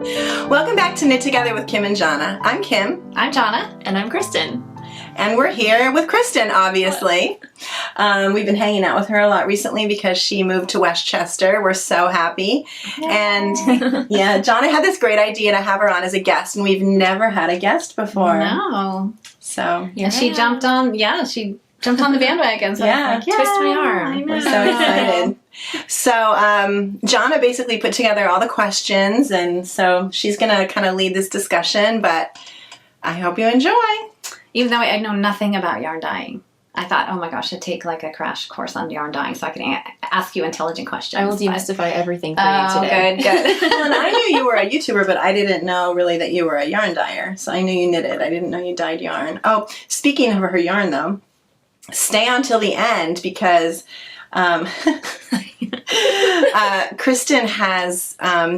Welcome back to Knit Together with Kim and Jonna. I'm Kim. I'm Jonna. And I'm Kristin. And we're here with Kristin, obviously. We've been hanging out with her a lot recently because she moved to Westchester. We're so happy. Yay. And yeah, Jonna had this great idea to have her on as a guest, and we've never had a guest before. No. So And she jumped on, she jumped on the bandwagon. So yeah, I was like, twist my arm. I know. we're so excited. So Jonna basically put together all the questions, and so she's going to kind of lead this discussion, but I hope you enjoy. Even though I know nothing about yarn dyeing, I thought, oh my gosh, I'd take like a crash course on yarn dyeing so I can ask you intelligent questions. I will demystify everything for you today. Good. Well, and I knew you were a YouTuber, but I didn't know really that you were a yarn dyer. So I knew you knitted. I didn't know you dyed yarn. Oh, speaking of her yarn, though, stay on till the end because Kristin has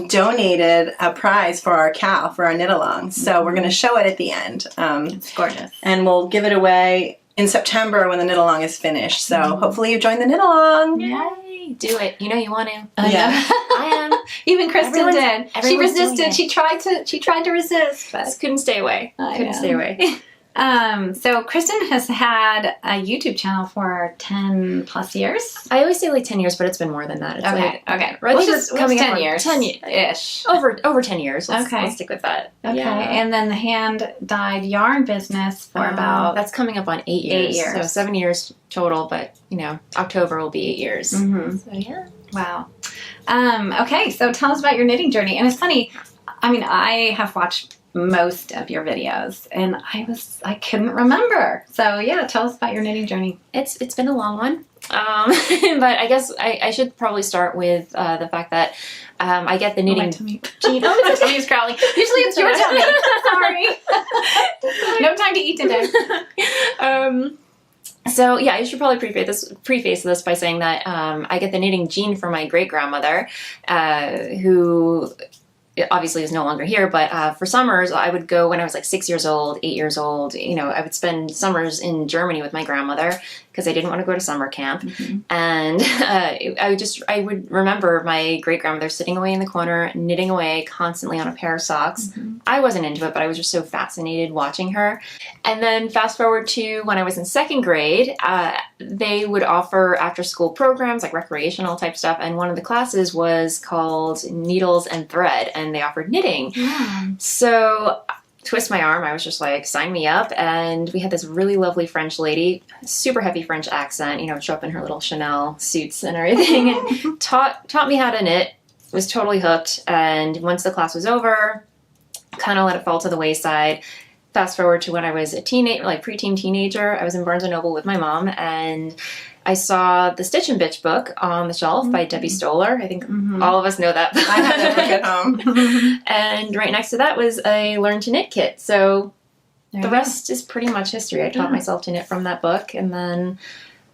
donated a prize for our cow, for our knit-along. So we're going to show it at the end. It's gorgeous. And we'll give it away in September when the knit-along is finished. So hopefully you join the knit-along. Yay! Do it. You know you want to. Yeah. I am. Even Kristin did. She everyone's doing resisted. it. She tried to resist, but Just couldn't stay away. Couldn't stay away. So Kristin has had a YouTube channel for 10 plus years. I always say like 10 years, but it's been more than that. It's Okay. Right, We'll just just coming 10 up on years. 10 years. Ish. Over 10 years. Let's stick with that. Okay. Yeah. And then the hand-dyed yarn business for about... That's coming up on 8 years. 8 years. So 7 years total, but October will be 8 years. Mhm. So yeah. Wow. Okay, so tell us about your knitting journey. And it's funny, I have watched most of your videos and I couldn't remember. So yeah, tell us about your knitting journey. It's been a long one. But I guess I should probably start with the fact that I get the knitting gene. Oh, it's a tummy's growling. Usually it's your tummy. Sorry. No time to eat today. So yeah, I should probably preface this by saying that I get the knitting gene from my great grandmother, who obviously is no longer here. But for summers, I would go when I was like 6 years old, 8 years old. I would spend summers in Germany with my grandmother because I didn't want to go to summer camp. Mm-hmm. And I would remember my great grandmother sitting away in the corner, knitting away constantly on a pair of socks. Mm-hmm. I wasn't into it, but I was just so fascinated watching her. And then fast forward to when I was in second grade, they would offer after school programs like recreational type stuff. And one of the classes was called Needles and Thread, and they offered knitting. Yeah. So twist my arm, I was just like, sign me up. And we had this really lovely French lady, super heavy French accent, show up in her little Chanel suits and everything, and taught me how to knit. Was totally hooked. And once the class was over, kind of let it fall to the wayside. Fast forward to when I was a teenager, like preteen teenager, I was in Barnes & Noble with my mom, and I saw the Stitch and Bitch book on the shelf by Debbie Stoller. I think all of us know that. I have that book at home. And right next to that was a Learn to Knit kit. So the rest is pretty much history. I taught myself to knit from that book, and then,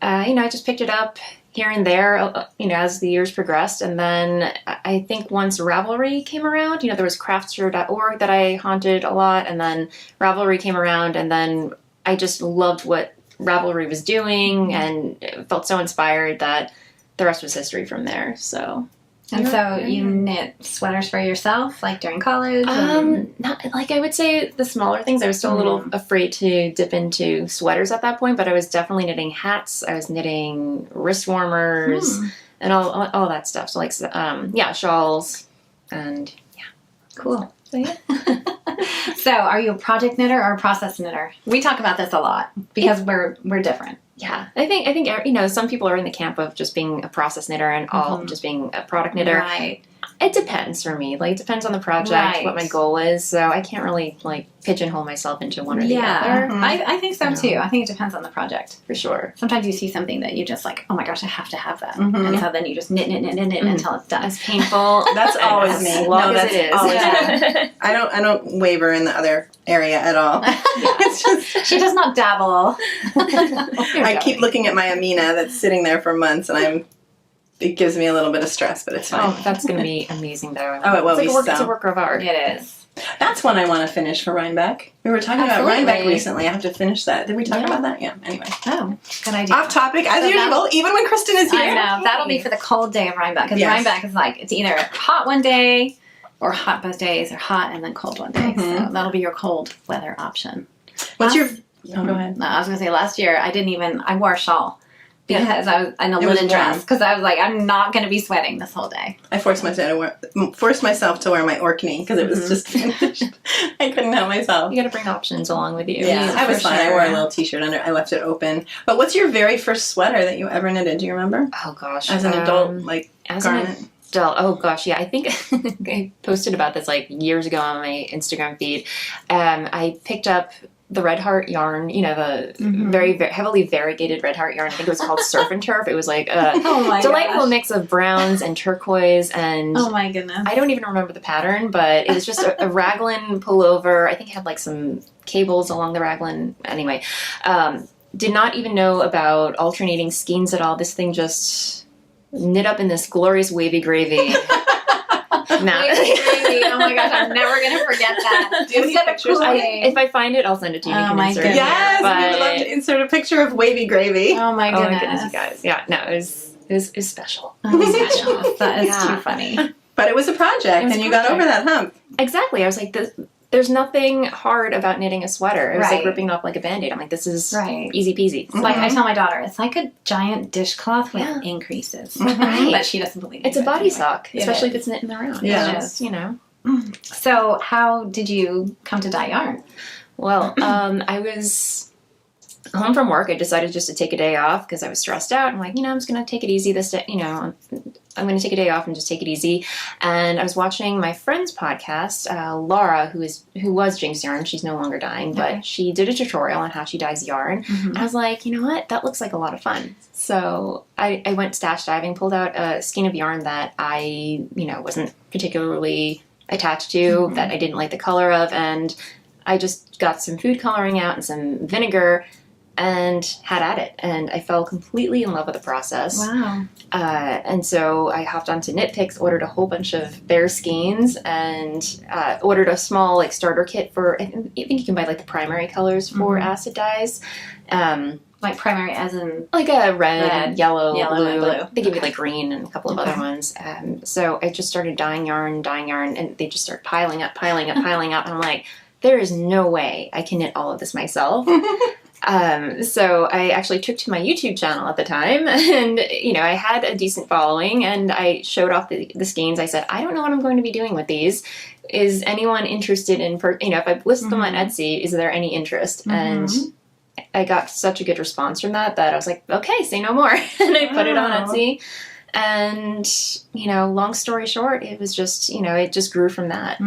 I just picked it up here and there, as the years progressed. And then I think once Ravelry came around, there was craftsure.org that I haunted a lot, and then Ravelry came around, and then I just loved what Ravelry was doing and felt so inspired that the rest was history from there. So you knit sweaters for yourself, like during college? Not like, I would say the smaller things. I was still a little afraid to dip into sweaters at that point, but I was definitely knitting hats. I was knitting wrist warmers and all that stuff. So like, shawls and Cool. So yeah. So are you a project knitter or a process knitter? We talk about this a lot because we're different. Yeah, I think some people are in the camp of just being a process knitter and all just being a product knitter. Right. It depends for me. Like, it depends on the project, what my goal is. So I can't really pigeonhole myself into one or the other. I think so too. I think it depends on the project. For sure. Sometimes you see something that you just like, oh my gosh, I have to have that. And so then you just knit until it's done. It's painful. That's always me. Long as it is. Always I don't waver in the other area at all. It's just, she does not dabble. I keep looking at my Amina that's sitting there for months, and it gives me a little bit of stress, but it's fine. Oh, that's going to be amazing, though. Oh, it will be so. It's a work of art. It is. That's one I want to finish for Rhinebeck. We were talking about Rhinebeck recently. I have to finish that. Did we talk about that? Yeah, anyway. Oh, good idea. Off topic, as usual, even when Kristin is here. I know. That'll be for the cold day of Rhinebeck, because Rhinebeck is like, it's either hot one day or hot both days, or hot and then cold one day. So that'll be your cold weather option. What's your... Oh, go ahead. No, I was going to say last year I wore a shawl because I was in a It was linen dress warm. because I was like, I'm not going to be sweating this whole day. I forced myself to wear my Orkney because it was just finished. I couldn't help myself. You got to bring options along with you. Yeah, I was for fine. I sure. wore a little t-shirt under. I left it open. But what's your very first sweater that you ever knitted? Do you remember? Oh gosh. As an adult, like, as garment? an adult, oh gosh, yeah. I think I posted about this like years ago on my Instagram feed. I picked up the Red Heart yarn, you know, the very, very heavily variegated Red Heart yarn. I think it was called Surf and Turf. It was like a delightful mix of browns and turquoise and... Oh my goodness. I don't even remember the pattern, but it was just a raglan pullover. I think it had like some cables along the raglan. Anyway, did not even know about alternating skeins at all. This thing just knit up in this glorious wavy gravy. Oh my gosh, I'm never going to forget that. Do you have any pictures? If I find it, I'll send it to you. You Oh can my insert it. goodness. Yes, But- we would love to insert a picture of wavy gravy. Oh my Oh goodness. my goodness, you guys. Yeah, no, it was special. That is special. That is Yeah. too funny. But it was a project, was and a you got project. over that hump. Exactly. I was like, there's nothing hard about knitting a sweater. It was like Right. ripping off like a Band-Aid. I'm like, this is Right. easy peasy. It's like I tell my daughter, it's like a giant dishcloth with Yeah. increases. Right. But she doesn't believe It's a it body anyway. sock, It especially is. if it's knit in the round. Yeah. It's just, you know. So how did you come to dye yarn? Well, I was home from work. I decided just to take a day off because I was stressed out. I'm like, you know, I'm just going to take it easy this day. You know, I'm going to take a day off and just take it easy. And I was watching my friend's podcast, Laura, who was Jinx Yarn. She's no longer dyeing, Okay. but she did a tutorial on how she dyes yarn. And I was like, you know what? That looks like a lot of fun. So I went stash diving, pulled out a skein of yarn that I, you know, wasn't particularly attached to, that I didn't like the color of, and I just got some food coloring out and some vinegar and had at it. And I fell completely in love with the process. Wow. And so I hopped onto KnitPicks, ordered a whole bunch of their skeins, and ordered a small like starter kit for, I think you can buy like the primary colors for acid dyes. Like primary as in... Like a red, yellow, yellow, and blue. blue. They give you like green and a couple of Okay. other ones. So I just started dyeing yarn, and they just started piling up. And I'm like, there is no way I can knit all of this myself. So I actually took to my YouTube channel at the time, and, you know, I had a decent following, and I showed off the skeins. I said, I don't know what I'm going to be doing with these. Is anyone interested in, you know, if I list them on Etsy, is there any interest? And I got such a good response from that I was like, okay, say no more. And I put it on Wow. Etsy. And, you know, long story short, it was just, you know, it just grew from that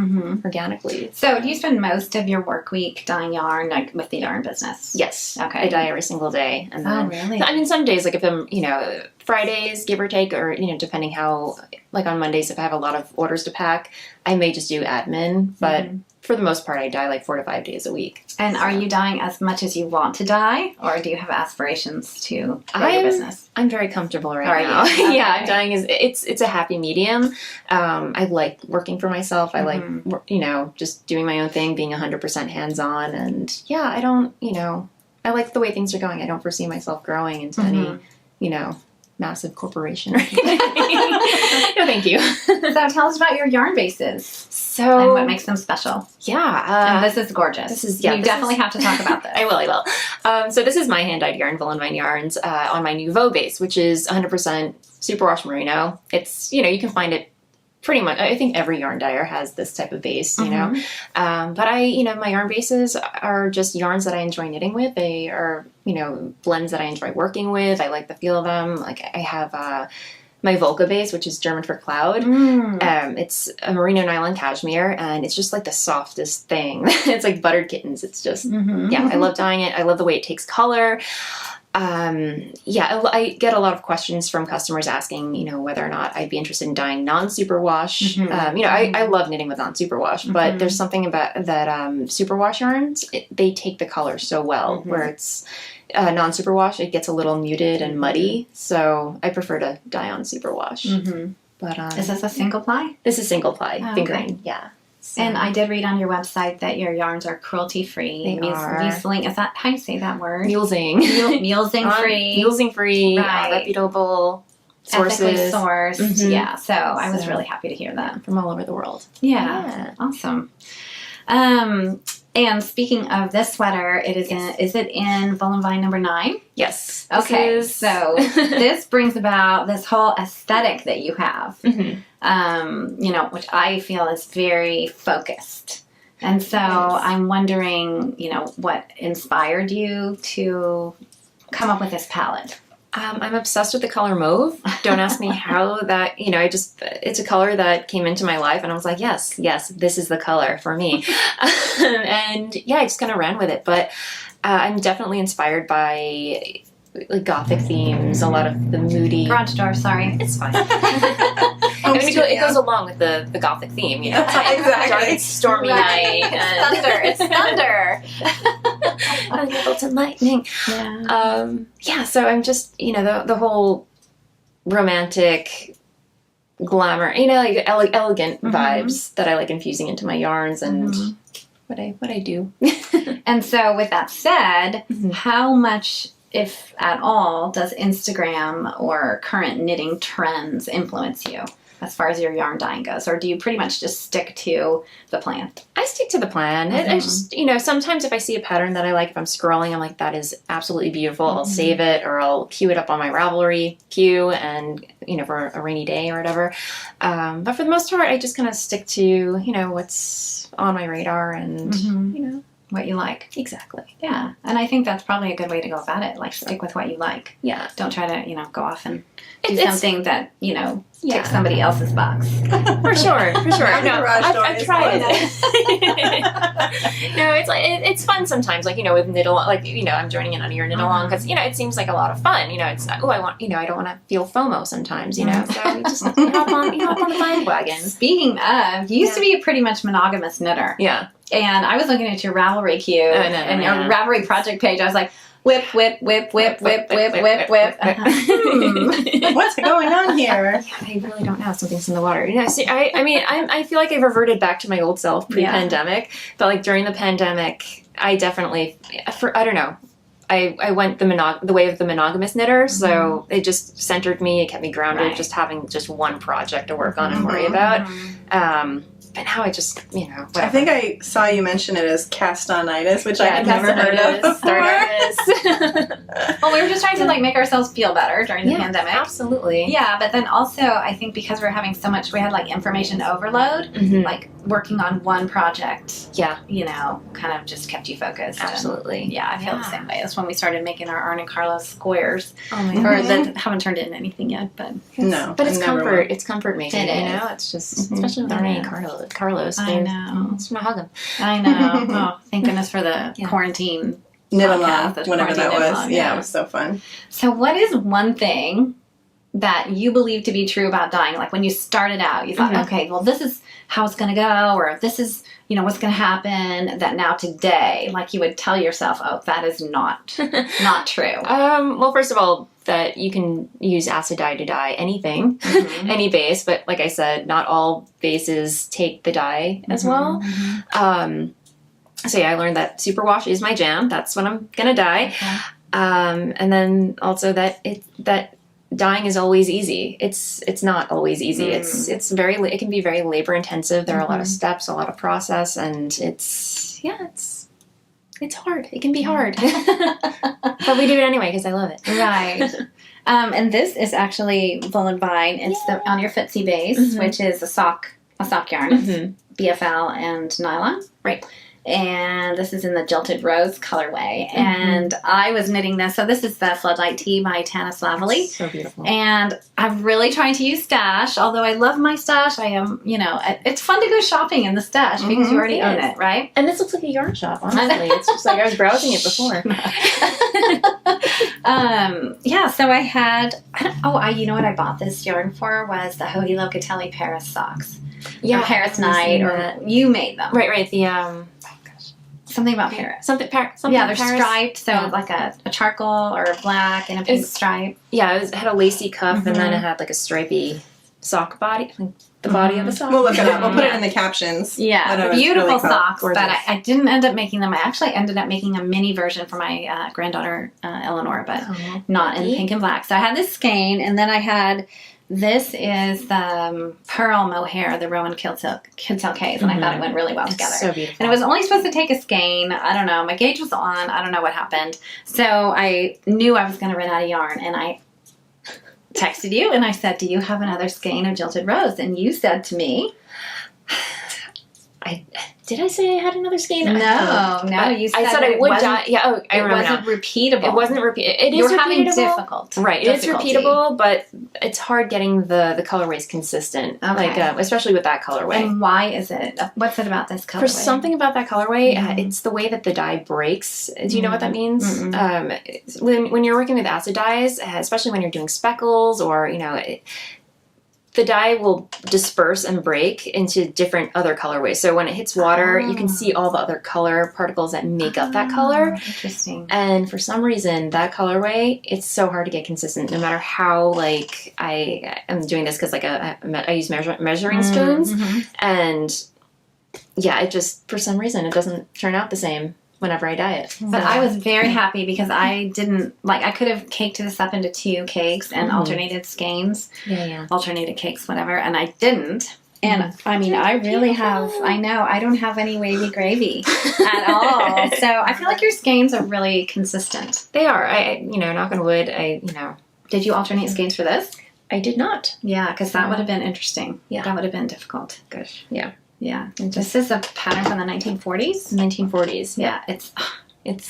organically. So do you spend most of your work week dyeing yarn, like with the yarn business? Yes. Okay. I dye every single day. And Oh, then, really? I mean, some days, like if I'm, you know, Fridays, give or take, or, you know, depending how, like on Mondays, if I have a lot of orders to pack, I may just do admin. But for the most part, I dye like 4 to 5 days a week. And are you dyeing as much as you want to dye, or do you have aspirations to grow your business? I'm very comfortable Are right you? now. Okay. Yeah, dyeing it's a happy medium. I like working for myself. I like, you know, just doing my own thing, being 100% hands-on. And yeah, I don't, you know, I like the way things are going. I don't foresee myself growing into any, you know, massive corporation or anything. No, thank you. So tell us about your yarn bases and So, what makes them special. yeah. And this is gorgeous. You this definitely is- have to talk about this. I will. So this is my hand-dyed yarn, Voolenvine yarns, on my Nouveau base, which is 100% superwash merino. It's, you know, you can find it pretty much, I think every yarn dyer has this type of base, you know. But you know, my yarn bases are just yarns that I enjoy knitting with. They are, you know, blends that I enjoy working with. I like the feel of them. Like I have my Volca base, which is German for cloud. It's a merino nylon cashmere, and it's just like the softest thing. It's like buttered kittens. It's just, yeah, I love dyeing it. I love the way it takes color. Yeah, I get a lot of questions from customers asking, you know, whether or not I'd be interested in dyeing non-superwash. You know, I love knitting with non-superwash, but there's something about that superwash yarns, they take the color so well, where it's non-superwash, it gets a little muted and muddy, so I prefer to dye on superwash. But Is this a single ply? this is single ply, Oh, fingering, okay. yeah. So, And I did read on your website that your yarns are cruelty-free. They are. Muesling, is that how you say that word? mulesing. Mulesing free. Mulesing free, Right. reputable. ethically sources. sourced. Mhm. Yeah, so I was So- really happy to hear that. From all over the world. Yeah, awesome. And speaking of this sweater, is it in Voolenvine number 9? Yes. Okay, so this brings about this whole aesthetic that you have, you know, which I feel is very focused. And so I'm wondering, you know, what inspired you to come up with this palette? I'm obsessed with the color mauve. Don't ask me how that, you know, it's a color that came into my life and I was like, yes, this is the color for me. And yeah, I just kind of ran with it. But I'm definitely inspired by like gothic themes, a lot of the moody. Garage door, sorry. It's fine. I mean, it goes along with the gothic theme, you know. Exactly. It's stormy Right. night. It's thunder. Thunderbolts and lightning. Yeah. So I'm just, you know, the whole romantic glamour, you know, like elegant vibes that I like infusing into my yarns and what I do. And so with that said, how much, if at all, does Instagram or current knitting trends influence you as far as your yarn dyeing goes? Or do you pretty much just stick to the plan? I stick to the plan. I just, you know, sometimes if I see a pattern that I like, if I'm scrolling, I'm like, that is absolutely beautiful. I'll save it or I'll queue it up on my Ravelry queue and, you know, for a rainy day or whatever. But for the most part, I just kind of stick to, you know, what's on my radar and, you know. What you like. Exactly. Yeah. And I think that's probably a good way to go about it. Like, stick with what you like. Yeah. Don't try to, you know, go off and do It's- something that, you know, ticks somebody else's box. For sure. No, garage door I've is tried fun. it. No, it's like it's fun sometimes. Like, you know, with knit along, like, you know, I'm joining in on your knit along because, you know, it seems like a lot of fun. You know, it's I want, you know, I don't want to feel FOMO sometimes. You know, so you just hop on the bandwagon. Speaking of, you used to be a pretty much monogamous knitter. Yeah. And I was looking at your Ravelry queue and your Ravelry project page. I was like, whip, whip, whip, whip, whip, whip, whip, whip. What's going on here? I really don't know. Something's in the water. You know, see, I mean, I feel like I've reverted back to my old self pre-pandemic, but like during the pandemic, I definitely, I don't know. I went the way of the monogamous knitter, so it just centered me. It kept me grounded, just having just one project to work on and worry about. But now I just, you know, whatever. I think I saw you mention it as cast-on-itis, which I had never heard of before. Well, we were just trying to like make ourselves feel better during the pandemic. Absolutely. Yeah, but then also I think because we're having so much, we had like information overload, like working on one project. Yeah. You know, kind of just kept you focused. Absolutely. And, I feel the same way. That's when we started making our Arne and Carlos squares. Oh my Or God. that haven't turned into anything yet, but No, But it's I never comfort. will. It's comfort making. It You is. know, it's just especially with Arne and Carlos. I know. I just want to hug them. I know. Oh, thank goodness for the quarantine Knit podcast, along, the whenever that quarantine was. knit-along, Yeah, it was so fun. So what is one thing that you believe to be true about dyeing? Like when you started out, you thought, okay, well, this is how it's going to go, or this is, you know, what's going to happen, that now today, like you would tell yourself, oh, that is not true. Well, first of all, that you can use acid dye to dye anything, any base, but like I said, not all bases take the dye as well. So yeah, I learned that superwash is my jam. That's what I'm gonna dye. Okay. And then also that dyeing is always easy. It's not always easy. It can be very labor intensive. There are a lot of steps, a lot of process, and it's hard. It can be hard. But we do it anyway because I love it. Right. And this is actually Voolenvine. It's on your Fitzy base, which is a sock yarn. It's BFL and nylon. Right. And this is in the Jilted Rose colorway. And I was knitting this. So this is the Floodlight Tee by Tanis Lavely. So beautiful. And I'm really trying to use stash. Although I love my stash, I am, you know, it's fun to go shopping in the stash because you already own it, right? And this looks like a yarn shop, honestly. It's just like I was browsing it before. So I had, you know what I bought this yarn for was the Hoagie Locatelli Paris socks. Yeah, Or Paris Night, or you made them. Right. The Something about Paris. something Yeah, they're Paris. striped, so Yeah. like a charcoal or a black and a pink stripe. Yeah, it had a lacy cuff and then it had like a stripy sock body, like the body of a sock. We'll look it up. We'll put it in the captions. Yeah, It's beautiful really cool. socks, Gorgeous. but I didn't end up making them. I actually ended up making a mini version for my granddaughter, Eleanor, but not in pink and black. So I had this skein, and then I had, this is the pearl mohair, the Rowan Kiltail case, and I thought it went really well together. So beautiful. And it was only supposed to take a skein. I don't know. My gauge was on. I don't know what happened. So I knew I was going to run out of yarn, and I texted you and I said, do you have another skein of Jilted Rose? And you said to me, Did I say I had another skein? no, you said I said I would dye. Yeah, oh, I it remember wasn't now. repeatable. It wasn't repeat. It is You're repeatable. having difficult. Right, it is difficulty. repeatable, but it's hard getting the colorways consistent. Okay. Like especially with that colorway. And why is it? What's it about this colorway? For something about that colorway, it's the way that the dye breaks. Do you know what that means? When you're working with acid dyes, especially when you're doing speckles or, the dye will disperse and break into different other colorways. So when it hits water, you can see all the other color particles that make up that color. Interesting. And for some reason, that colorway, it's so hard to get consistent, no matter how, like, I am doing this because, like, I use measuring spoons. And, yeah, it just, for some reason, it doesn't turn out the same whenever I dye it. But I was very happy because I didn't, like, I could have caked this up into 2 cakes and alternated skeins. Yeah. Alternated cakes, whatever, and I didn't. And I mean, I really have, I know, I don't have any wavy gravy at all. So I feel like your skeins are really consistent. They are. I knock on wood, Did you alternate skeins for this? I did not. Yeah, because that would have been interesting. Yeah. That would have been difficult. Gosh. Yeah. Yeah. This is a pattern from the 1940s. 1940s. Yeah, It's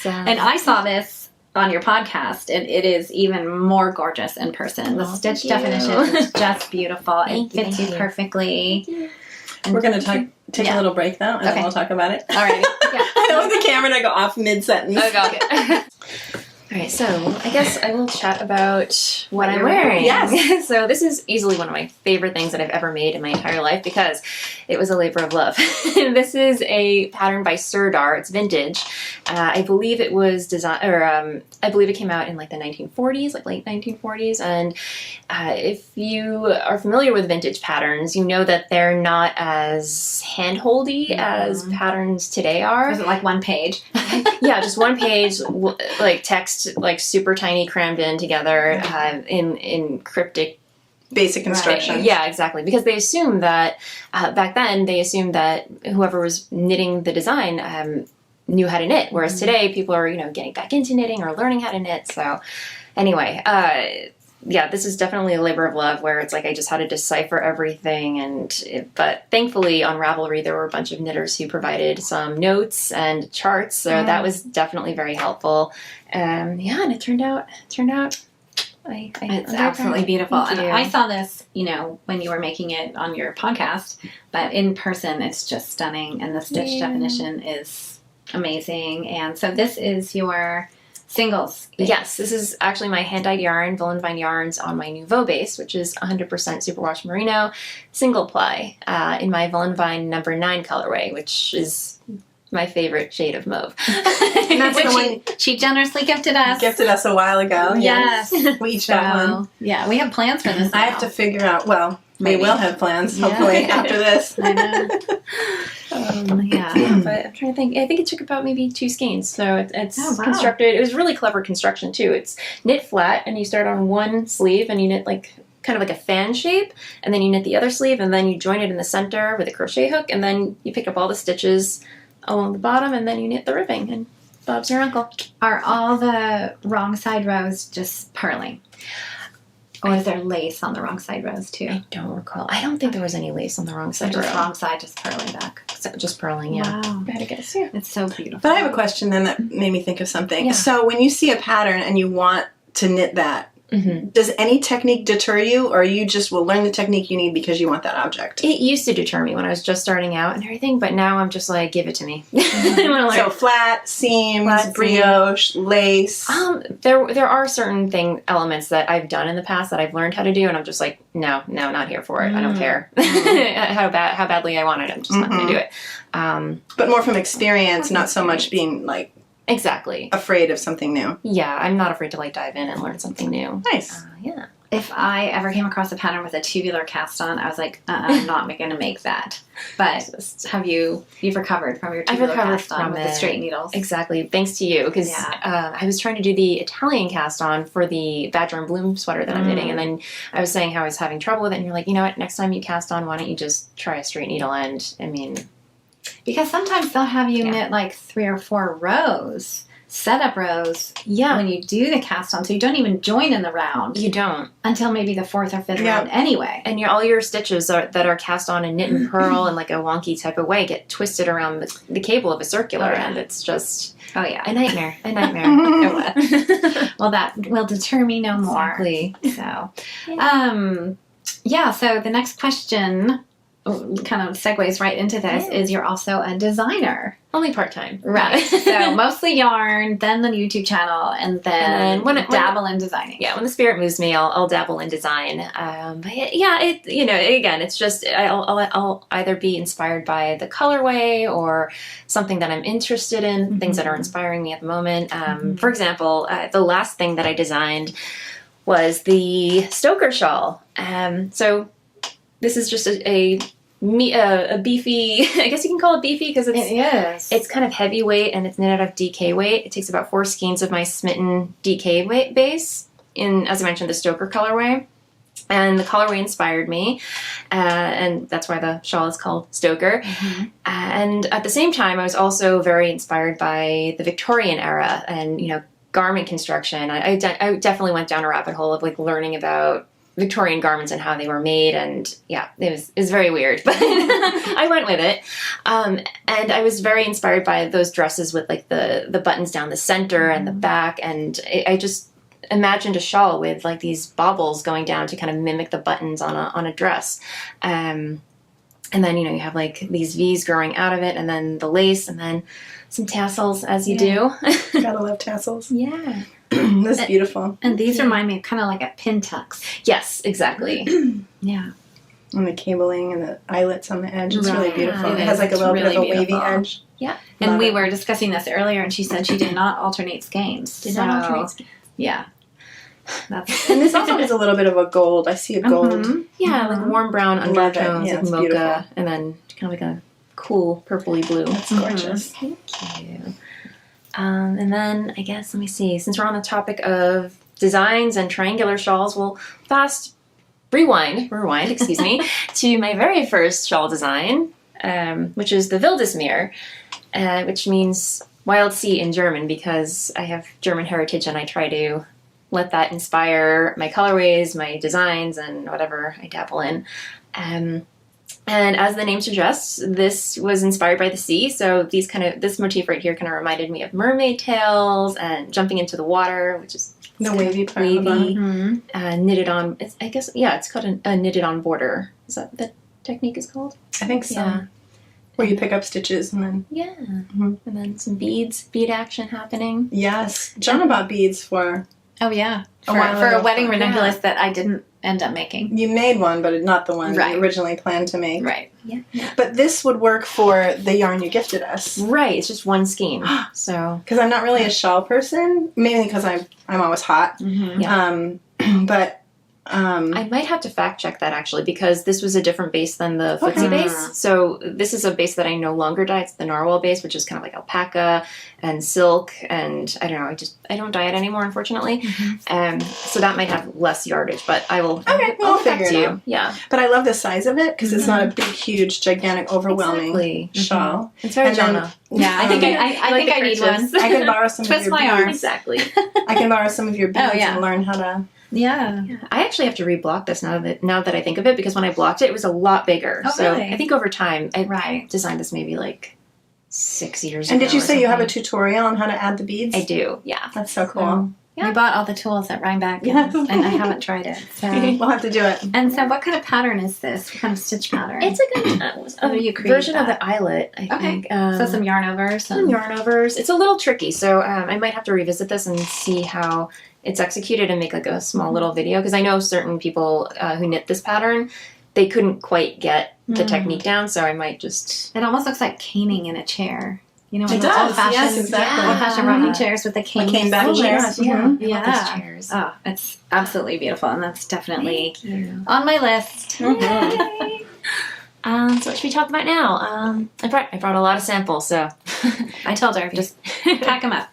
and I saw this on your podcast, and it is even more gorgeous in person. The stitch definition is just beautiful. It fits you perfectly. We're going to take a little break, though, and then we'll talk about it. All right. I don't want the camera to go off mid-sentence. Oh, God. All right, so I guess I will chat about what I'm wearing. Yes. So this is easily one of my favorite things that I've ever made in my entire life because it was a labor of love. This is a pattern by Sirdar. It's vintage. I believe it was designed, or I believe it came out in like the 1940s, like late 1940s. And if you are familiar with vintage patterns, you know that they're not as hand-holdy as patterns today are. Was it like one page? Yeah, just one page, like text, like super tiny, crammed in together in cryptic Basic instructions. Yeah, exactly. Because they assumed that back then they assumed that whoever was knitting the design knew how to knit, whereas today people are getting back into knitting or learning how to knit. So anyway, yeah, this is definitely a labor of love where it's like I just had to decipher everything. But thankfully on Ravelry there were a bunch of knitters who provided some notes and charts, so that was definitely very helpful. And it turned out. It's absolutely beautiful. And I saw this, when you were making it on your podcast, but in person it's just stunning, and the stitch definition is amazing. And so this is your singles base. Yes, this is actually my hand-dyed yarn, Voolenvine yarns on my Nouveau base, which is 100% superwash merino, single ply, in my Voolenvine number 9 colorway, which is my favorite shade of mauve. And that's the one she generously gifted us. Gifted us a while ago. Yes. We each got one. Yeah, we have plans for this. I have to figure out, we will have plans, hopefully, after this. I know. Yeah, but I'm trying to think. I think it took about maybe 2 skeins. So it's constructed. It was really clever construction, too. It's knit flat, and you start on one sleeve, and you knit like kind of like a fan shape, and then you knit the other sleeve, and then you join it in the center with a crochet hook, and then you pick up all the stitches along the bottom, and then you knit the ribbing, and Bob's your uncle. Are all the wrong side rows just purling? Or is there lace on the wrong side rows too? I don't recall. I don't think there was any lace on the wrong side. Just row. wrong side, just purling back. So just purling, yeah. Wow. I had to guess, yeah. It's so beautiful. But I have a question then that made me think of something. Yeah. So when you see a pattern and you want to knit that, does any technique deter you, or you just will learn the technique you need because you want that object? It used to deter me when I was just starting out and everything, but now I'm just like, give it to me. I wanna learn. So flat, seams, brioche, lace. There are certain elements that I've done in the past that I've learned how to do, and I'm just like, no, not here for it. I don't care how badly I want it. I'm just not going to do it. But more from experience, not so much being like exactly afraid of something new. Yeah, I'm not afraid to like dive in and learn something new. Nice. Yeah. if I ever came across a pattern with a tubular cast on, I was like, I'm not going to make that. But you've recovered from your tubular cast on with the straight needles. Exactly. Thanks to you. Because I was trying to do the Italian cast on for the Badger and Bloom sweater that I'm knitting. And then I was saying how I was having trouble with it. And you're like, you know what? Next time you cast on, why don't you just try a straight needle end? I mean... Because sometimes they'll have you knit like 3 or 4 rows. Setup rows when you do the cast on, so you don't even join in the round. You don't until maybe the 4th or 5th round anyway. And all your stitches that are cast on in knit and purl in like a wonky type of way get twisted around the cable of a circular, and it's just a nightmare. A nightmare. Well, that will deter me no more. Exactly. So, so the next question kind of segues right into this is you're also a designer. Only part-time. Right. So mostly yarn, then the YouTube channel, and then dabble in designing. Yeah, when the spirit moves me, I'll dabble in design. But again, it's just, I'll either be inspired by the colorway or something that I'm interested in, things that are inspiring me at the moment. For example, the last thing that I designed was the Stoker shawl. So this is just a beefy, I guess you can call it beefy because it's kind of heavyweight and it's knit out of DK weight. It takes about 4 skeins of my Smitten DK weight base in, as I mentioned, the Stoker colorway. And the colorway inspired me, and that's why the shawl is called Stoker. And at the same time, I was also very inspired by the Victorian era and, garment construction. I definitely went down a rabbit hole of like learning about Victorian garments and how they were made, and it was very weird, but I went with it. And I was very inspired by those dresses with like the buttons down the center and the back, and I just imagined a shawl with like these baubles going down to kind of mimic the buttons on a dress. And then you have like these V's growing out of it, and then the lace, and then some tassels as you do. Gotta love tassels. Yeah. That's beautiful. And these remind me of kind of like a pin tucks. Yes, exactly. Yeah. And the cabling and the eyelets on the edge. It's really beautiful. It It has like a little bit of a wavy edge. Yeah. And we were discussing this earlier, and she said she did not alternate skeins. Did not alternate skeins. Yeah. And this also has a little bit of a gold. I see a gold. Yeah, like warm brown undertones, Yeah, like it's mocha, beautiful. and then kind of like a cool purpley blue. That's gorgeous. Thank you. And then I guess, let me see, since we're on the topic of designs and triangular shawls, we'll rewind, excuse me, to my very first shawl design, which is the Wildesmeer, which means wild sea in German, because I have German heritage and I try to let that inspire my colorways, my designs, and whatever I dabble in. And as the name suggests, this was inspired by the sea. So this motif right here kind of reminded me of mermaid tails and jumping into the water, which is The wavy part. knitted on. It's called a knitted on border. Is that what the technique is called? I think so. Yeah. Where you pick up stitches and then... Yeah. And then some bead action happening. Yes. Jonna bought beads for... Oh, yeah. A For while a ago. wedding ranunculus that I didn't end up making. You made one, but not the one Right. you originally planned to make. Right. Yeah. But this would work for the yarn you gifted us. Right. It's just one skein. So. Because I'm not really a shawl person, mainly because I'm always hot. Yeah. But I might have to fact check that actually, because this was a different base than the footsie base. So this is a base that I no longer dye. It's the narwhal base, which is kind of like alpaca and silk, and I don't know. I don't dye it anymore, unfortunately. So that might have less yardage, but I will. Okay, we'll figure it out. Yeah, but I love the size of it because it's not a big, huge, gigantic, overwhelming shawl. It's very And then- Jonna. Yeah, I think I need one. I can borrow some of Twist your my beads. arm. Exactly. I can borrow some of your beads yeah. and learn how to. Yeah. I actually have to reblock this now that I think of it, because when I blocked it, it was a lot bigger. Oh, so really? I think over time, I Right. designed this maybe like 6 years ago. And did you or say you have a something. tutorial on how to add the beads? I do, yeah. That's so cool. Yeah. We bought all the tools at Rhinebeck, Yeah. and I haven't tried it. So. We'll have to do it. And so what kind of pattern is this? What kind of stitch pattern? It's like How do you a create version of that? the eyelet, I think. So some yarn over, some yarn overs. It's a little tricky, so I might have to revisit this and see how it's executed and make like a small little video, because I know certain people who knit this pattern, they couldn't quite get the technique down, so I might just... It almost looks like caning in a chair. You know, It one of does, those old-fashioned, yes, exactly. old-fashioned rocking chairs with the cane. cane back Oh, chairs. yes, yeah. Yeah. I love those chairs. Oh, it's absolutely beautiful, and that's definitely Thank you. on my list. Yay. So what should we talk about now? I brought a lot of samples, so I told her, just pack them up.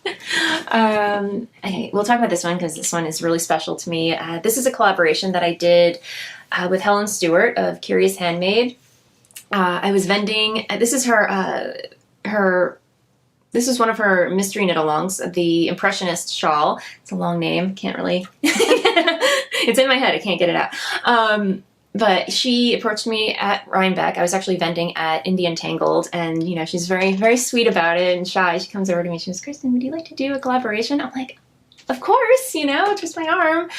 Okay, we'll talk about this one because this one is really special to me. This is a collaboration that I did with Helen Stewart of Curious Handmade. I was vending. This is her. This is one of her mystery knit-alongs, the Impressionist shawl. It's a long name. Can't really. It's in my head. I can't get it out. But she approached me at Rhinebeck. I was actually vending at Indian Tangled, and you know she's very, very sweet about it and shy. She comes over to me. She goes, "Kristin, would you like to do a collaboration?" I'm like, "Of course, you know, twist my arm."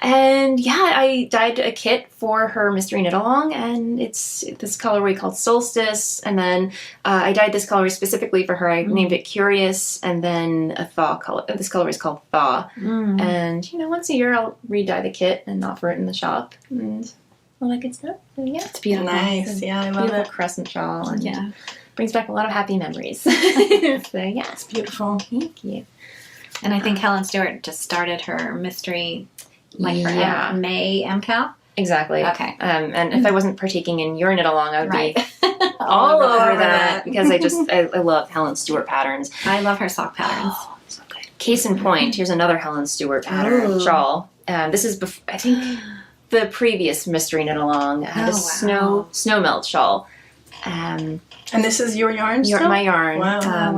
And yeah, I dyed a kit for her mystery knit along, and it's this colorway called Solstice. And then I dyed this colorway specifically for her. I named it Curious, and then a thaw color. This colorway is called Thaw. And you know, once a year I'll re-dye the kit and offer it in the shop and all that good stuff. So, yeah, It's beautiful. Nice. Yeah, I love beautiful it. crescent shawl, and Yeah. brings back a lot of happy memories. So yeah, It's beautiful. thank you. And I think Helen Stewart just started her mystery, like for Yeah. May MCAL. Exactly. Okay. And if I wasn't partaking in your knit along, I would Right. be all over that that. because I love Helen Stewart patterns. I love her sock patterns. Oh, so good. Case in point, here's another Helen Stewart pattern Ooh. shawl. This is I think the previous mystery knit along, the wow. snow melt shawl. And this is your yarn My still? yarn. Wow.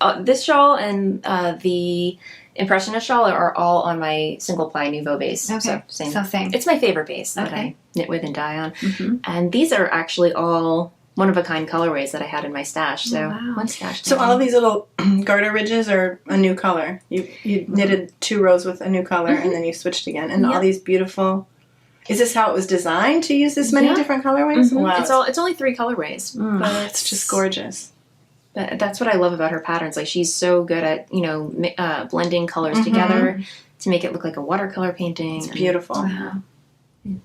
Wow. This shawl and the Impressionist shawl are all on my single ply Nouveau base. Okay. So same. So same. It's my favorite base that Okay. I knit with and dye on. Mhm. And these are actually all one-of-a-kind colorways that I had in my stash. So Oh, wow. one stash. So down. all of these little garter ridges are a new color. You knitted 2 rows with a new color and then you switched again. And all Yeah. these beautiful... Is this how it was designed to use this many Yeah. different colorways? Mhm. Wow. It's only 3 colorways. Oh, it's just gorgeous. But that's what I love about her patterns. Like she's so good at blending colors together to make it look like a watercolor painting. It's beautiful. Wow.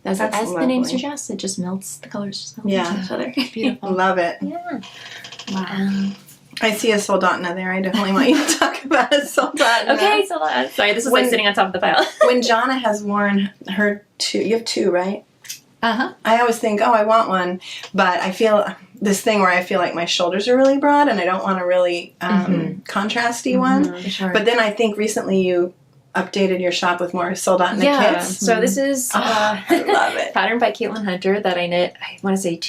As That's the name lovely. suggests, it just melts. The colors just melt Yeah. into each other. Beautiful. Love it. Yeah. Wow. I see a soldotna there. I definitely want you to talk about a soldotna. Okay, so sorry, this is like When- sitting on top of the pile. When Jonna has worn her 2... You have 2, right? Uh-huh. I always think, oh, I want one. But I feel this thing where I feel like my shoulders are really broad and I don't want a really contrasty one. Sure. But then I think recently you updated your shop with more soldotna yeah, kits. so this is I love it. pattern by Caitlin Hunter that I knit, I want to say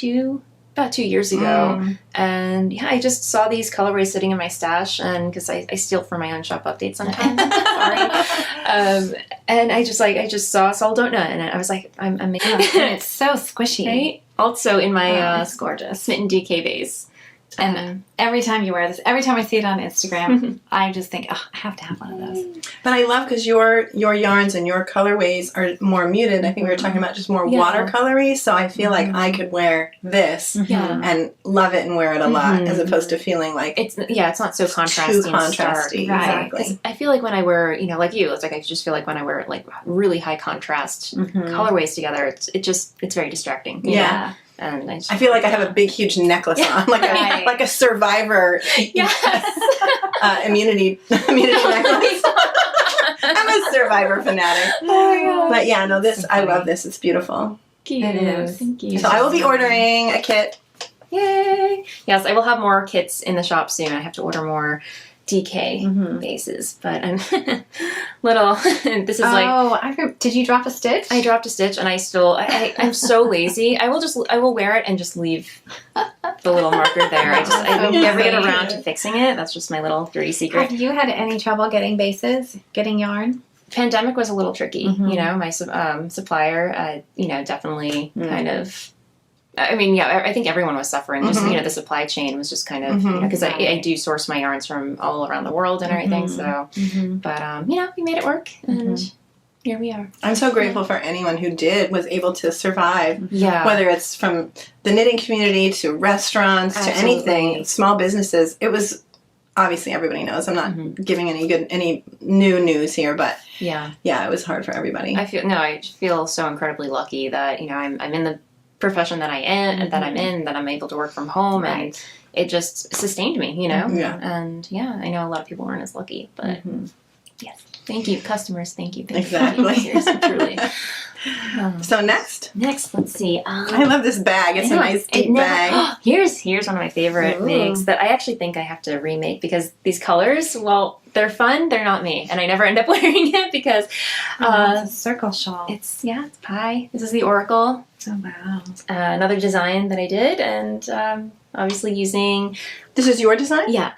about 2 years ago. And yeah, I just saw these colorways sitting in my stash, and because I steal from my own shop updates sometimes. Sorry. And I just saw soldotna, and I was like, I'm making And it's so squishy. right? Also in my It's gorgeous. Smitten DK base. And every time you wear this, every time I see it on Instagram, I just think, oh, I have to have one of those. But I love because your yarns and your colorways are more muted. I think we were talking about just more Yeah. watercolory. So I feel like I could wear this Yeah. and love it and wear it a lot as opposed to feeling like It's not so contrasty. too and stark. contrasty. Right. Exactly. 'Cause I feel like when I wear, like you, it's like I just feel like when I wear like really high contrast colorways together, it's very distracting. you know? Yeah. And I feel like I have a big, huge necklace on, like Right. like a survivor immunity necklace. I'm a survivor fanatic. But yeah, no, this I love this. It's beautiful. Cute. It is. Thank you. So I will be ordering a kit. Yay! Yes, I will have more kits in the shop soon. I have to order more DK bases, but I'm little. This is like did you drop a stitch? I dropped a stitch, and I'm so lazy. I will wear it and just leave the little marker there. I never get around to fixing it. That's just my little dirty secret. Have you had any trouble getting bases, getting yarn? Pandemic was a little tricky. My supplier, definitely kind of. I mean, yeah, I think everyone was suffering. Just the supply chain was just kind of because I do source my yarns from all around the world and everything. So, but we made it work, and here we are. I'm so grateful for anyone who was able to survive. Yeah, Whether it's from the knitting community to restaurants to anything, small businesses. It was obviously everybody knows. I'm not giving any new news here, but yeah, it was hard for everybody. I feel so incredibly lucky that I'm in the profession that I'm in, that I'm able to work from home, and it just sustained me, you know? Yeah. And yeah, I know a lot of people weren't as lucky, but yes. Thank you, customers. Thank you. Exactly. Seriously, truly. So next, Let's see. I love this bag. It's a nice deep bag. Here's one of my favorite Ooh. knitings that I actually think I have to remake because these colors, well, they're fun. They're not me, and I never end up wearing it because It's a circle shawl. it's pie. This is the Oracle. Oh, wow. Another design that I did, and obviously using This is your design? yeah.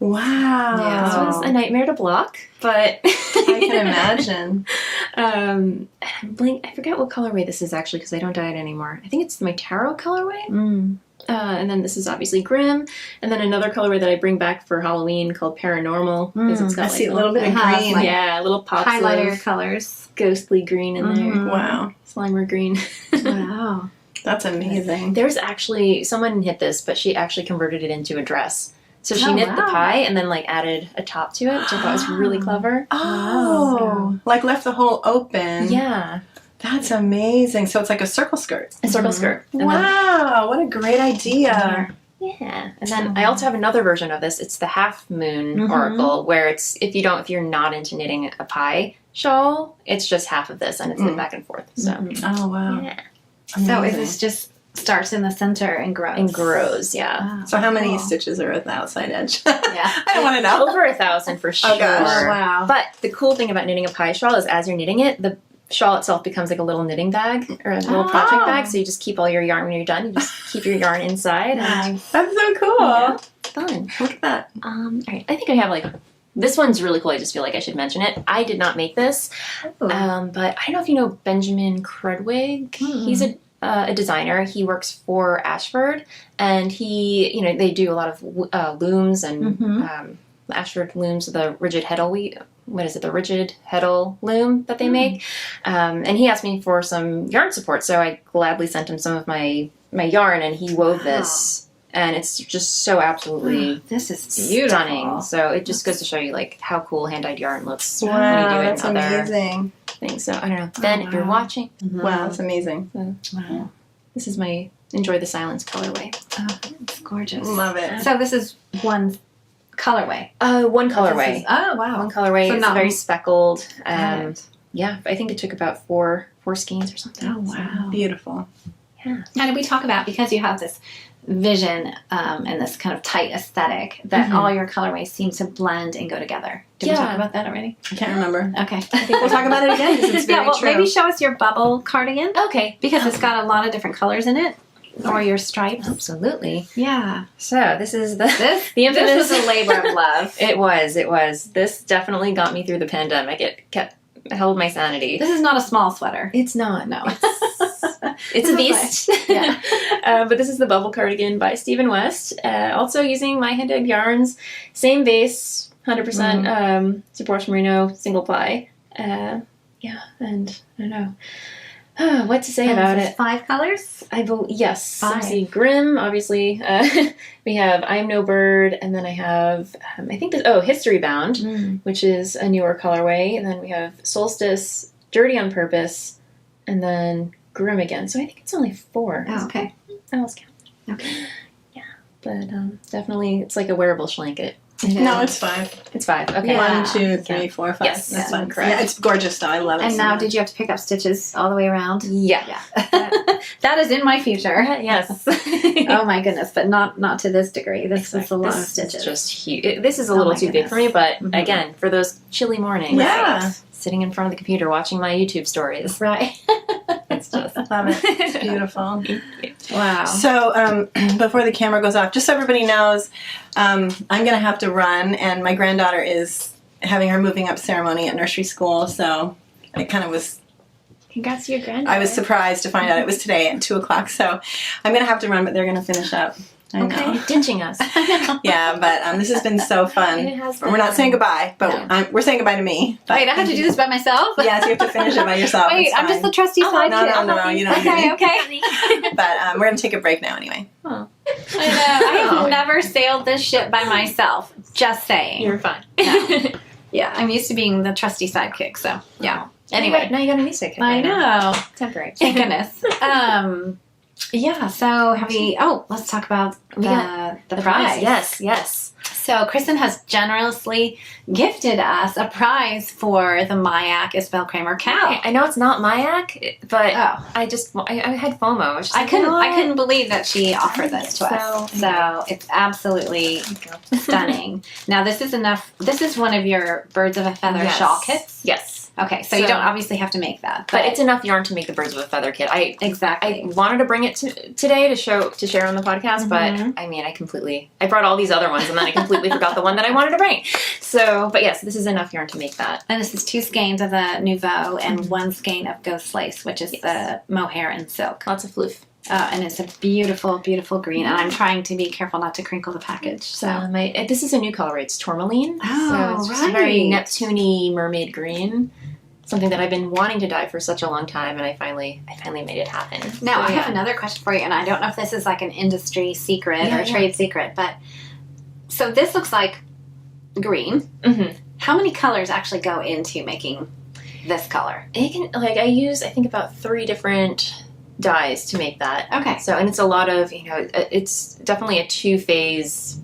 Wow. This was a nightmare to block, but I can imagine. I forget what colorway this is actually because I don't dye it anymore. I think it's my Tarot colorway. And then this is obviously Grim, and then another colorway that I bring back for Halloween called Paranormal because it's got I see a little bit of has, green. like, little pops highlighter of colors. ghostly green in there. Wow. Slimer green. Wow. That's amazing. There's actually someone knit this, but she actually converted it into a dress. So she Oh, knit the wow. pie and then like added a top to it, which I thought was really clever. Oh, like left the hole open. Yeah, That's amazing. So it's like a circle skirt. a circle skirt. And then- Wow, what a great idea. yeah, and then I also have another version of this. It's the Half Moon Mhm. Oracle, where it's if you're not into knitting a pie shawl, it's just half of this and it's knit back and forth. So Oh, wow. yeah, So is Amazing. this just starts in the center and grows? and grows. Yeah, Wow. So how many Cool. stitches are at the outside edge? Yeah. I don't want to know. over 1,000 for sure. gosh. Oh, wow. But the cool thing about knitting a pie shawl is as you're knitting it, the shawl itself becomes like a little knitting bag or a little project bag. So you just keep all your yarn when you're done. You just keep your yarn inside. And Nice. That's so cool. yeah, it's fun. Look at that. All right, I think I have like this one's really cool. I just feel like I should mention it. I did not make this, but I don't know if you know Benjamin Crudwig. He's a designer. He works for Ashford, and they do a lot of looms and Ashford looms, the rigid heddle. What is it? The rigid heddle loom that they make. And he asked me for some yarn support, so I gladly sent him some of my yarn, and he wove this. And it's just so absolutely This is beautiful. stunning. So it just goes to show you like how cool hand-dyed yarn looks when you Wow, do it that's in other amazing. things. So I don't know. Ben, if you're watching, Wow, that's amazing. Wow. this is my Enjoy the Silence colorway. Oh, it's gorgeous. Love it. So this is one colorway. One This colorway. is- oh, wow. One colorway. So It's not- very speckled. Got it. Yeah, I think it took about four skeins or something. Oh, wow. Beautiful. Now, did we talk about, because you have this vision and this kind of tight aesthetic, that all your colorways seem to blend and go together? Did we talk Yeah. about that already? I can't remember. Okay. We'll talk about it again because it's very yeah, well, true. maybe show us your bubble cardigan, Okay. because it's got a lot of different colors in it, or your stripes. Absolutely. Yeah. So this is the This infamous was a labor of love. It was. This definitely got me through the pandemic. It held my sanity. This is not a small sweater. It's not. No. It's a beast. Yeah. But this is the Bubble Cardigan by Stephen West. Also using my hand-dyed yarns. Same base, 100% Support Merino single ply. And I don't know what to say about There's it. 5 colors? Yes. 5. Let's see, Grimm, obviously. We have I Am No Bird, and then I have, I think History Bound, which is a newer colorway. And then we have Solstice, Dirty on Purpose, and then Grimm again. So I think it's only 4. Oh, okay. I lost count. Okay. Yeah. But definitely, it's like a wearable blanket. No, it's 5. It's 5. Okay. Yeah. 1, 2, 3, 4, 5. Yes, That's yeah, fine. correct. Yeah, it's gorgeous though. I love it. And so now, much. did you have to pick up stitches all the way around? Yeah. Yeah. That is in my future. Yes. Oh my goodness, but not to this degree. This is a lot of This stitches. is just huge. This is a little my too big for me, goodness. but again, for those chilly mornings, Yeah. sitting in front of the computer watching my YouTube stories, Right. it's just Love it. It's beautiful. Wow. So before the camera goes off, just so everybody knows, I'm going to have to run, and my granddaughter is having her moving up ceremony at nursery school, so it kind of was, Congrats to your granddaughter. I was surprised to find out it was today at 2 o'clock, so I'm going to have to run, but they're going to finish up. I know. Okay, ditching us. Yeah, but this has been so fun. It has We're not been. saying goodbye, but No. we're saying goodbye to me. But Wait, I have to do this by myself? Yes, you have to finish it by yourself. Wait, It's I'm just fine. the trusty sidekick. No, you don't Okay, need okay. But we're going to take a break now anyway. Oh, I know. I have never sailed this ship by myself. Just saying. you're fine. No. Yeah, I'm used to being the trusty sidekick, so yeah. Anyway. now you got a music. I know. Temporary. Thank goodness. Yeah, so let's talk about the prize. Yes. So Kristin has generously gifted us a prize for the mYak Isabell Kraemer cow. I know it's not mYak, but Oh. I had FOMO. It's just I like, couldn't believe that she offered this to us. So it's absolutely stunning. Now this is one of your birds of a feather shawl kits. Yes. Okay, so you don't obviously have to make that. But it's enough yarn to make the birds of a feather kit. Exactly. I wanted to bring it today to share on the podcast, but I mean, I brought all these other ones and then I completely forgot the one that I wanted to bring. So, but yes, this is enough yarn to make that. And this is 2 skeins of the Nouveau and 1 skein of Ghost Lace, which is the mohair and silk. Lots of floof. And it's a beautiful, beautiful green. And I'm trying to be careful not to crinkle the package. So this is a new color. It's tourmaline. Oh, so it's just a very Neptune-y mermaid green. Something that I've been wanting to dye for such a long time, and I finally made it happen. Now, I have another question for you, and I don't know if this is like an industry secret or a trade secret, but so this looks like green. Mm-hmm. How many colors actually go into making this color? It can I use I think about 3 different dyes to make that. Okay. So, and it's a lot of, it's definitely a 2-phase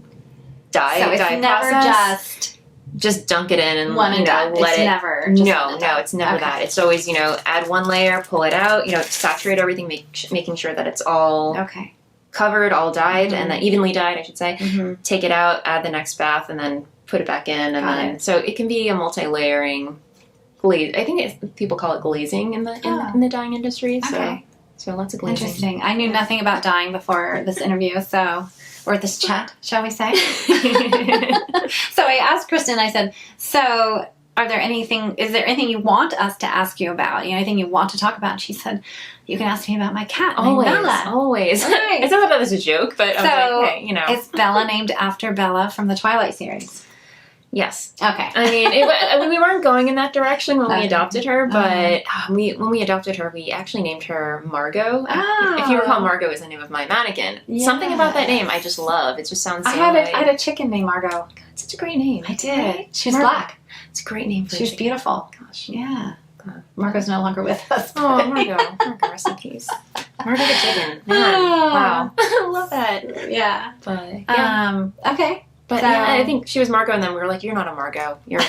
dye. So it's dye never process. Just dunk it in and one and done. let it's it. Never. Just No, it's never that. It's always add 1 layer, pull it out, saturate everything, making sure that it's all covered, all dyed, and then evenly dyed, I should say. Mm-hmm. Take it out, add the next bath, and then put it back in, and so it can be a multi-layering glaze. I think people call it glazing in the dyeing industry. Okay. So lots of glazing. Interesting. I knew nothing about dyeing before this interview, or this chat, shall we say. So I asked Kristin, I said, so is there anything you want us to ask you about? Anything you want to talk about? And she said, you can ask me about my cat named Bella. Always. Right. I thought that was a joke, but so I was like, hey, It's Bella named after Bella from the Twilight series. Yes. Okay. I mean, we weren't going in that direction when we adopted her, but when we adopted her, we actually named her Margot. Oh. If you recall, Margot is the name of my mannequin. Yes. Something about that name I just love. It just sounds so I had a chicken named Margot. It's such a great name. I did. Right? She was black. It's a great name for She was beautiful. Gosh. Yeah. Margot's no longer with us. Oh, Margot, rest in peace. Margot the chicken. Man. Wow. I love that. Yeah. But, yeah. Okay. But yeah, I think she was Margot, and then we were like, "You're not a Margot. You're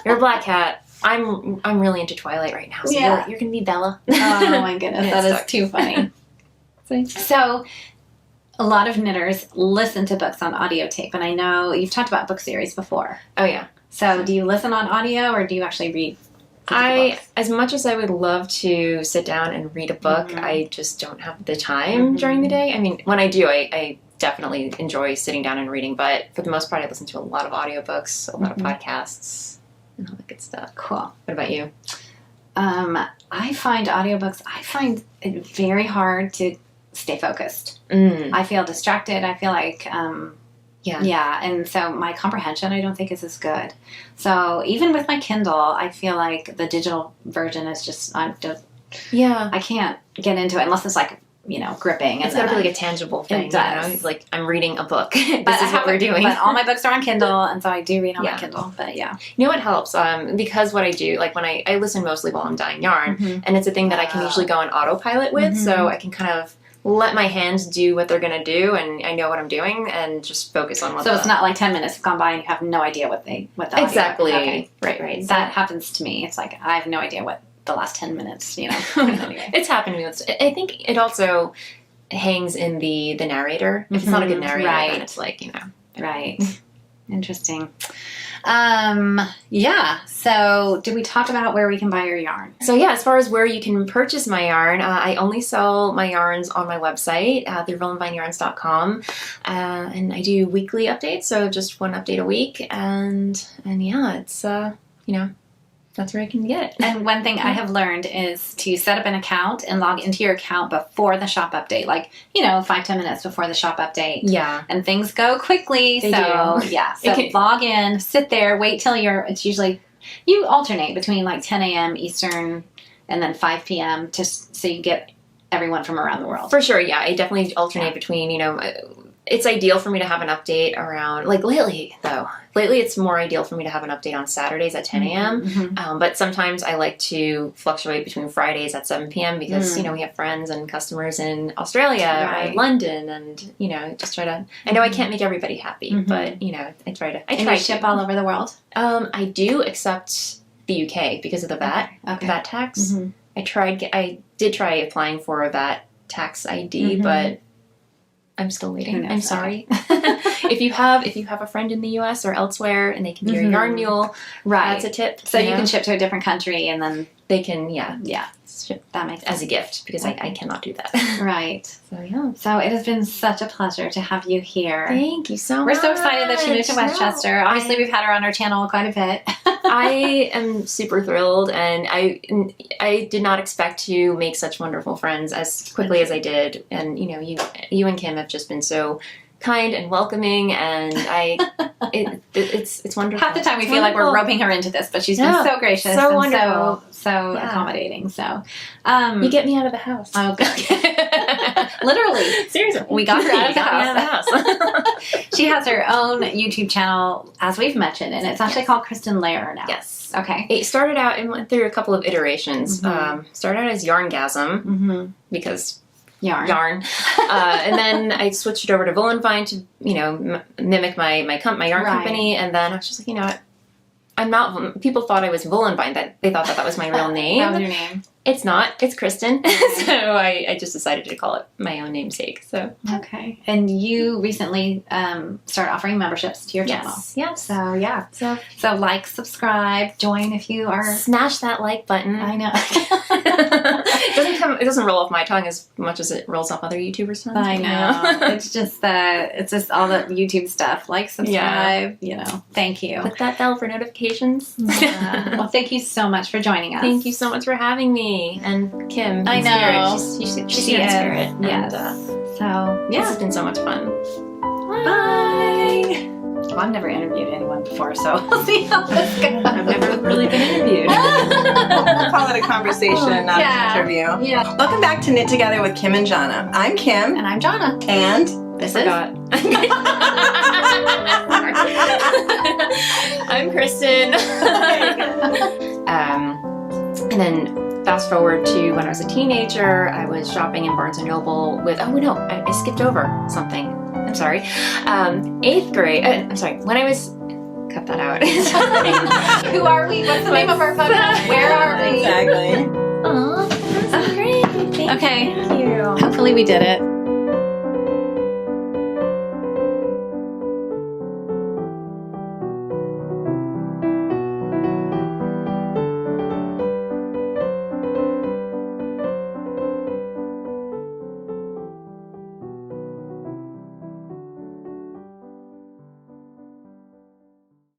a black cat. I'm really into Twilight right now, so you're gonna be Bella." Oh my goodness, that is too funny. So, a lot of knitters listen to books on audio tape, and I know you've talked about book series before. Oh yeah. So, do you listen on audio, or do you actually read? As much as I would love to sit down and read a book, I just don't have the time during the day. I mean, when I do, I definitely enjoy sitting down and reading, but for the most part I listen to a lot of audiobooks, a lot of podcasts, and all that good stuff. Cool. What about you? I find audiobooks, it very hard to stay focused. I feel distracted. I feel like, and so my comprehension I don't think is as good. So even with my Kindle, I feel like the digital version is just, I can't get into it unless it's like, gripping. It's got to be like a tangible thing. It does. It's like, I'm reading a book. This is what we're doing. But all my books are on Kindle, and so I do read on my Kindle. But yeah. You know what helps? Because what I do, like when I listen mostly while I'm dyeing yarn, and it's a thing that I can usually go on autopilot with, so I can kind of let my hands do what they're going to do, and I know what I'm doing, and just focus on what. So it's not like 10 minutes have gone by and you have no idea what the exactly. Okay. Right. That happens to me. It's like I have no idea what the last 10 minutes. Anyway. It's happened to me. I think it also hangs in the narrator. If it's not a good narrator, then it's like Right. Interesting. So did we talk about where we can buy your yarn? So yeah, as far as where you can purchase my yarn, I only sell my yarns on my website, through voolenvineyarns.com, and I do weekly updates, so just 1 update a week, and yeah, it's that's where I can get it. And one thing I have learned is to set up an account and log into your account before the shop update, like 5-10 minutes before the shop update. Yeah, and things go quickly. They do. Yeah, so log in, sit there, wait till it's usually. You alternate between like 10 a.m. Eastern and then 5 p.m. so you get everyone from around the world. For sure, yeah. I definitely alternate between, it's ideal for me to have an update around, like lately it's more ideal for me to have an update on Saturdays at 10 a.m. But sometimes I like to fluctuate between Fridays at 7 p.m. because, you know, we have friends and customers in Australia or London, and, you know, just try to, I know I can't make everybody happy, but, you know, I try And you ship all over the world? I do, except the UK because of the VAT, VAT tax. I did try applying for a VAT tax ID, but I'm still waiting. I'm sorry. If you have a friend in the US or elsewhere and they can be your yarn mule, that's a tip. So you can ship to a different country and then they can, ship that makes sense. as a gift, because I cannot do that. Right. So yeah. So it has been such a pleasure to have you here. Thank you so much. We're so excited that she moved to Westchester. Obviously, we've had her on our channel quite a bit. I am super thrilled, and I did not expect to make such wonderful friends as quickly as I did. And you know, you and Kim have just been so kind and welcoming, and it's wonderful. Half the time we feel like we're roping her into this, but she's been so gracious, so and wonderful, so accommodating. So you get me out of the house. Oh, literally, seriously, we got her out of the house. She has her own YouTube channel, as we've mentioned, and it's actually called Kristin Lehrer now. Yes. Okay. It started out and went through a couple of iterations. Started out as Yarngasm because yarn. And then I switched it over to Voolenvine to, you know, mimic my yarn company. And then I was just like, you know what? I'm not, people thought I was Voolenvine, that they thought that was my real name. That was your name. It's not. It's Kristin. So I just decided to call it my own namesake. So okay. And you recently started offering memberships to your channel. Yes. So yeah. So like, subscribe, join if you are. Smash that like button. I know. It doesn't roll off my tongue as much as it rolls off other YouTubers' tongues. I know. It's just all the YouTube stuff. Like, subscribe. You know. Thank you. Click that bell for notifications. Well, thank you so much for joining us. Thank you so much for having me. And Kim, I know. She's here in spirit. Yes. So this has been so much fun. Bye. Well, I've never interviewed anyone before, so we'll see how this goes. I've never really been interviewed. We'll call it a conversation, not an interview. Yeah. Welcome back to Knit Together with Kim and Jonna. I'm Kim. And I'm Jonna. And this is... I'm Kristin. And then fast forward to when I was a teenager, I was shopping in Barnes & Noble with, I skipped over something. I'm sorry. 8th grade, when I was, cut that out. Who are we? What's the name of our podcast? Where are we? Exactly. Aw, that's great. Okay. Thank you. Hopefully we did it.